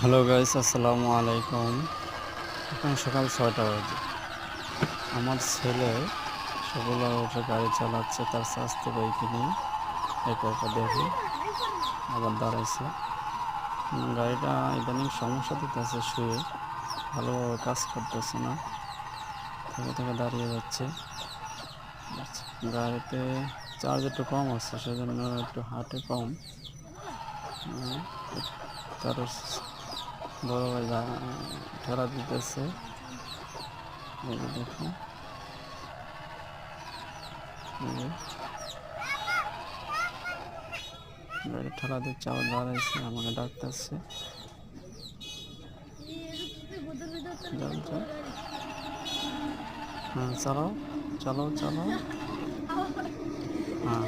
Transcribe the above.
Hello guys, আসসালামু আলাইকুম। এখন সকাল 6টা বাজে। আমার ছেলে সকালবেলা উঠে গাড়ি চালাচ্ছে তার স্বাস্থ্য বাইকে নিয়ে। একা একা দেখি আবার দাঁড়াইছে। গাড়িটা ইদানিং সমস্যা দিতেছে, শুয়ে ভালোভাবে কাজ করতেছে না, থেকে থেকে দাঁড়িয়ে যাচ্ছে। গাড়িতে চার্জ একটু কম আছে, সেজন্য একটু হাঁটে কম। তার বড় ভাই ঠেলা দিতেছে, এই যে দেখুন, গাড়ি ঠেলা দিচ্ছে, আবার দাঁড়াইছে, আমাকে ডাকতেছে। হ্যাঁ, চালাও চালাও চালাও। হ্যাঁ।